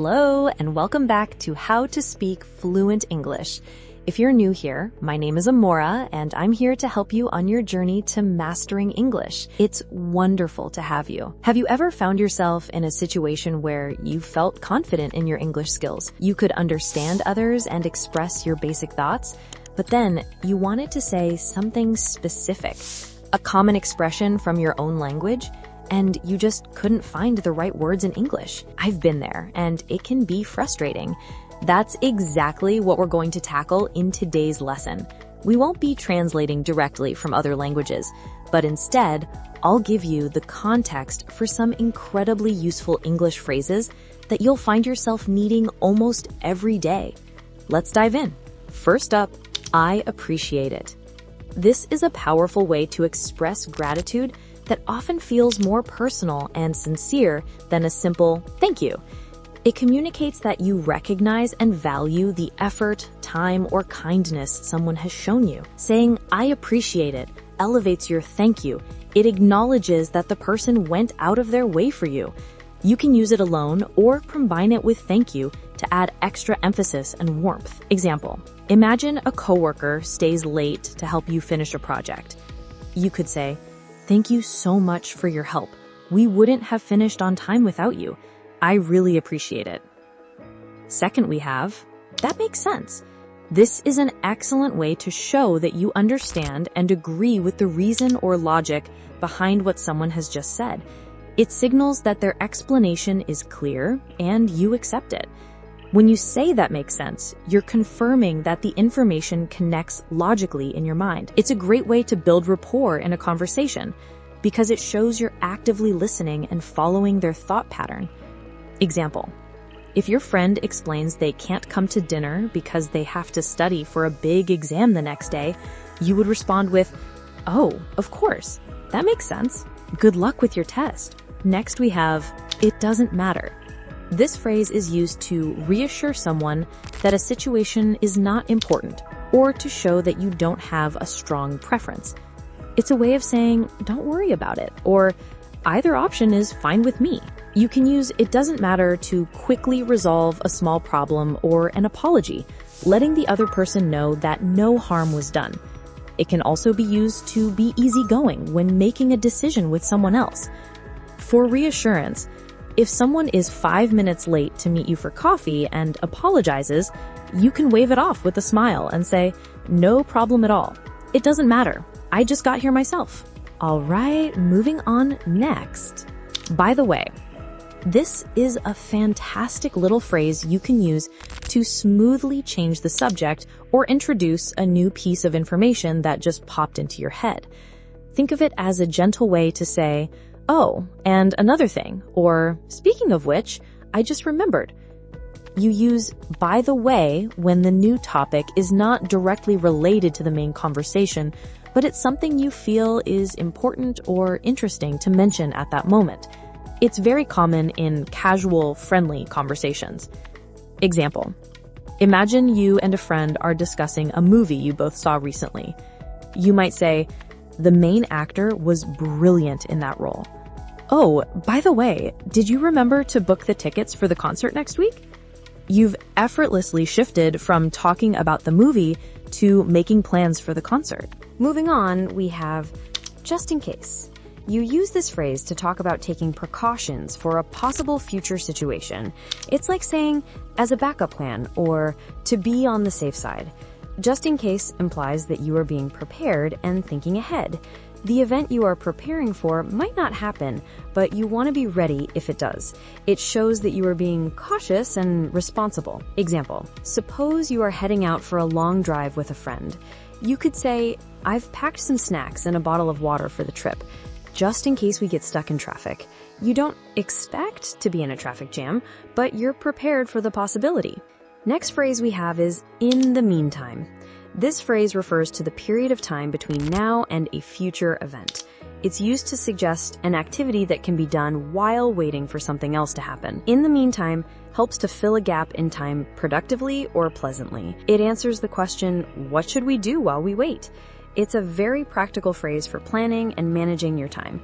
Hello, and welcome back to How to Speak Fluent English. If you're new here, my name is Amora, and I'm here to help you on your journey to mastering English. It's wonderful to have you. Have you ever found yourself in a situation where you felt confident in your English skills? You could understand others and express your basic thoughts, but then you wanted to say something specific, a common expression from your own language, and you just couldn't find the right words in English. I've been there, and it can be frustrating. That's exactly what we're going to tackle in today's lesson. We won't be translating directly from other languages, but instead, I'll give you the context for some incredibly useful English phrases that you'll find yourself needing almost every day. Let's dive in. First up, I appreciate it. This is a powerful way to express gratitude that often feels more personal and sincere than a simple thank you. It communicates that you recognize and value the effort, time, or kindness someone has shown you. Saying, I appreciate it, elevates your thank you. It acknowledges that the person went out of their way for you. You can use it alone or combine it with thank you to add extra emphasis and warmth. Example, imagine a coworker stays late to help you finish a project. You could say, thank you so much for your help. We wouldn't have finished on time without you. I really appreciate it. Second, we have, that makes sense. This is an excellent way to show that you understand and agree with the reason or logic behind what someone has just said. It signals that their explanation is clear and you accept it. When you say that makes sense, you're confirming that the information connects logically in your mind. It's a great way to build rapport in a conversation because it shows you're actively listening and following their thought pattern. Example, if your friend explains they can't come to dinner because they have to study for a big exam the next day, you would respond with, oh, of course, that makes sense. Good luck with your test. Next we have, it doesn't matter. This phrase is used to reassure someone that a situation is not important or to show that you don't have a strong preference. It's a way of saying, don't worry about it, or either option is fine with me. You can use it doesn't matter to quickly resolve a small problem or an apology, letting the other person know that no harm was done. It can also be used to be easygoing when making a decision with someone else. For reassurance, if someone is 5 minutes late to meet you for coffee and apologizes, you can wave it off with a smile and say, no problem at all. It doesn't matter. I just got here myself. All right, moving on next. By the way, this is a fantastic little phrase you can use to smoothly change the subject or introduce a new piece of information that just popped into your head. Think of it as a gentle way to say, oh, and another thing, or speaking of which, I just remembered. You use by the way when the new topic is not directly related to the main conversation, but it's something you feel is important or interesting to mention at that moment. It's very common in casual, friendly conversations. Example, imagine you and a friend are discussing a movie you both saw recently. You might say, the main actor was brilliant in that role. Oh, by the way, did you remember to book the tickets for the concert next week? You've effortlessly shifted from talking about the movie to making plans for the concert. Moving on, we have just in case. You use this phrase to talk about taking precautions for a possible future situation. It's like saying, as a backup plan, or to be on the safe side. Just in case implies that you are being prepared and thinking ahead. The event you are preparing for might not happen, but you want to be ready if it does. It shows that you are being cautious and responsible. Example, suppose you are heading out for a long drive with a friend. You could say, I've packed some snacks and a bottle of water for the trip, just in case we get stuck in traffic. You don't expect to be in a traffic jam, but you're prepared for the possibility. Next phrase we have is in the meantime. This phrase refers to the period of time between now and a future event. It's used to suggest an activity that can be done while waiting for something else to happen. In the meantime helps to fill a gap in time productively or pleasantly. It answers the question, what should we do while we wait? It's a very practical phrase for planning and managing your time.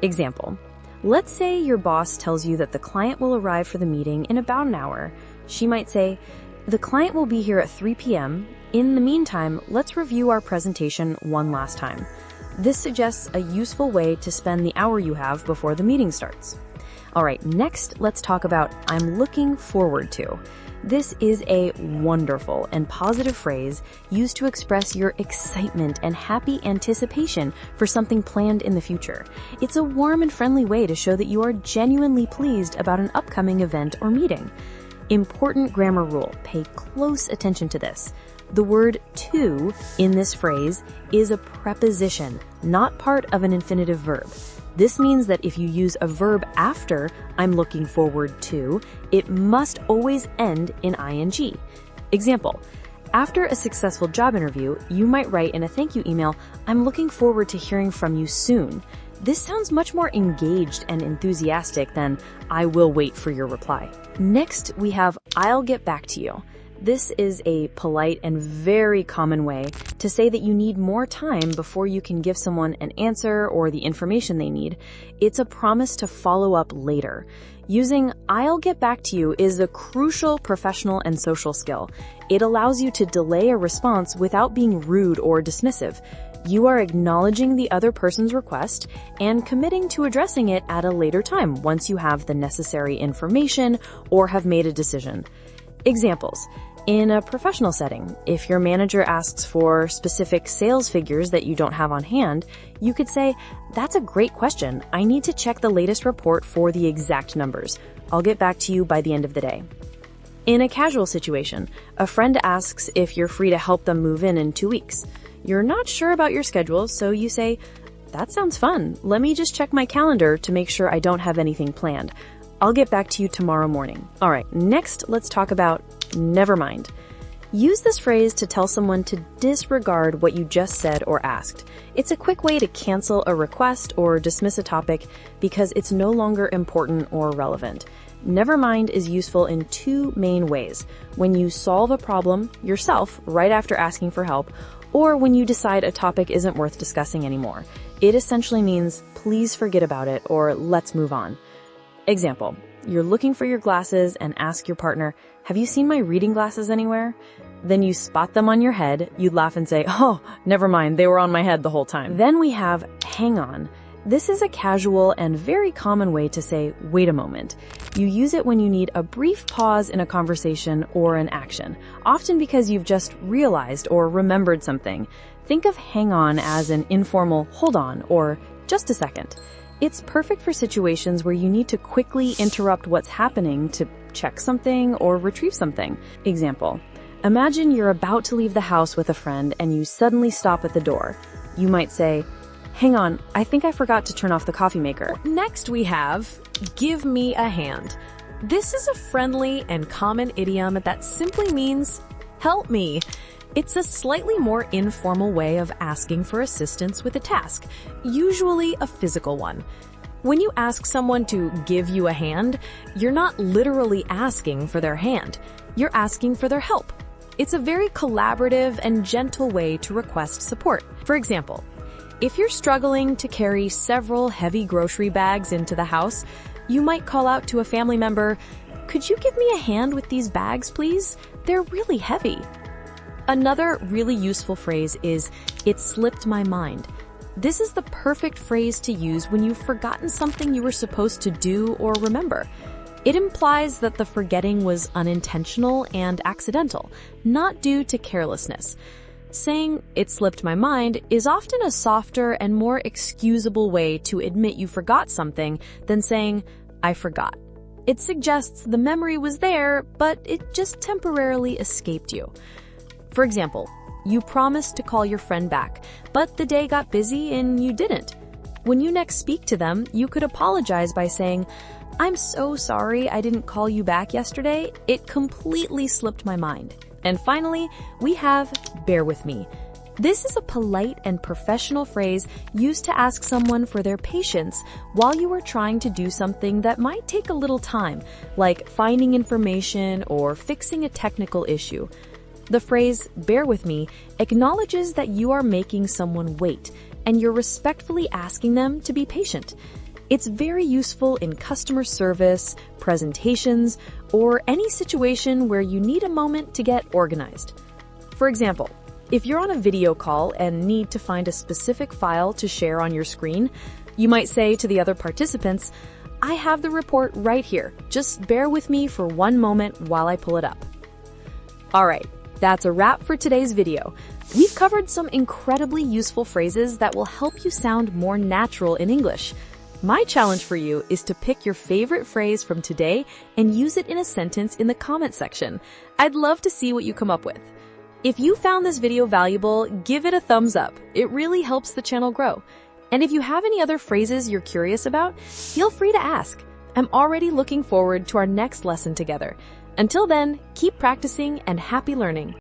Example, Let's say your boss tells you that the client will arrive for the meeting in about an hour. She might say, "The client will be here at 3 p.m. In the meantime, let's review our presentation one last time." This suggests a useful way to spend the hour you have before the meeting starts. All right, next, let's talk about "I'm looking forward to." This is a wonderful and positive phrase used to express your excitement and happy anticipation for something planned in the future. It's a warm and friendly way to show that you are genuinely pleased about an upcoming event or meeting. Important grammar rule: pay close attention to this. The word "to" in this phrase is a preposition, not part of an infinitive verb. This means that if you use a verb after "I'm looking forward to," it must always end in ing. Example: after a successful job interview, you might write in a thank you email, "I'm looking forward to hearing from you soon." This sounds much more engaged and enthusiastic than "I will wait for your reply." Next, we have "I'll get back to you." This is a polite and very common way to say that you need more time before you can give someone an answer or the information they need. It's a promise to follow up later. Using "I'll get back to you" is a crucial professional and social skill. It allows you to delay a response without being rude or dismissive. You are acknowledging the other person's request and committing to addressing it at a later time once you have the necessary information or have made a decision. Examples: in a professional setting, if your manager asks for specific sales figures that you don't have on hand, you could say, "That's a great question. I need to check the latest report for the exact numbers. I'll get back to you by the end of the day." In a casual situation, a friend asks if you're free to help them move in 2 weeks. You're not sure about your schedule, so you say, "That sounds fun. Let me just check my calendar to make sure I don't have anything planned. I'll get back to you tomorrow morning." All right, next, let's talk about "never mind." Use this phrase to tell someone to disregard what you just said or asked. It's a quick way to cancel a request or dismiss a topic because it's no longer important or relevant. Never mind is useful in two main ways: when you solve a problem yourself right after asking for help, or when you decide a topic isn't worth discussing anymore. It essentially means, "Please forget about it," or "Let's move on." Example: you're looking for your glasses and ask your partner, "Have you seen my reading glasses anywhere?" Then you spot them on your head, you'd laugh and say, "Oh, never mind, they were on my head the whole time." Then we have "hang on." This is a casual and very common way to say, "Wait a moment." You use it when you need a brief pause in a conversation or an action, often because you've just realized or remembered something. Think of "hang on" as an informal "hold on" or "just a second." It's perfect for situations where you need to quickly interrupt what's happening to check something or retrieve something. Example: imagine you're about to leave the house with a friend and you suddenly stop at the door. You might say, "Hang on, I think I forgot to turn off the coffee maker." Next we have "give me a hand." This is a friendly and common idiom that simply means "help me." It's a slightly more informal way of asking for assistance with a task, usually a physical one. When you ask someone to give you a hand, you're not literally asking for their hand. You're asking for their help. It's a very collaborative and gentle way to request support. For example, if you're struggling to carry several heavy grocery bags into the house, you might call out to a family member, "Could you give me a hand with these bags, please? They're really heavy." Another really useful phrase is, "it slipped my mind." This is the perfect phrase to use when you've forgotten something you were supposed to do or remember. It implies that the forgetting was unintentional and accidental, not due to carelessness. Saying "it slipped my mind" is often a softer and more excusable way to admit you forgot something than saying "I forgot." It suggests the memory was there, but it just temporarily escaped you. For example, you promised to call your friend back, but the day got busy and you didn't. When you next speak to them, you could apologize by saying, "I'm so sorry I didn't call you back yesterday. It completely slipped my mind." And finally, we have "bear with me." This is a polite and professional phrase used to ask someone for their patience while you are trying to do something that might take a little time, like finding information or fixing a technical issue. The phrase "bear with me" acknowledges that you are making someone wait, and you're respectfully asking them to be patient. It's very useful in customer service, presentations, or any situation where you need a moment to get organized. For example, if you're on a video call and need to find a specific file to share on your screen, you might say to the other participants, "I have the report right here. Just bear with me for one moment while I pull it up." All right, that's a wrap for today's video. We've covered some incredibly useful phrases that will help you sound more natural in English. My challenge for you is to pick your favorite phrase from today and use it in a sentence in the comment section. I'd love to see what you come up with. If you found this video valuable, give it a thumbs up. It really helps the channel grow. And if you have any other phrases you're curious about, feel free to ask. I'm already looking forward to our next lesson together. Until then, keep practicing and happy learning.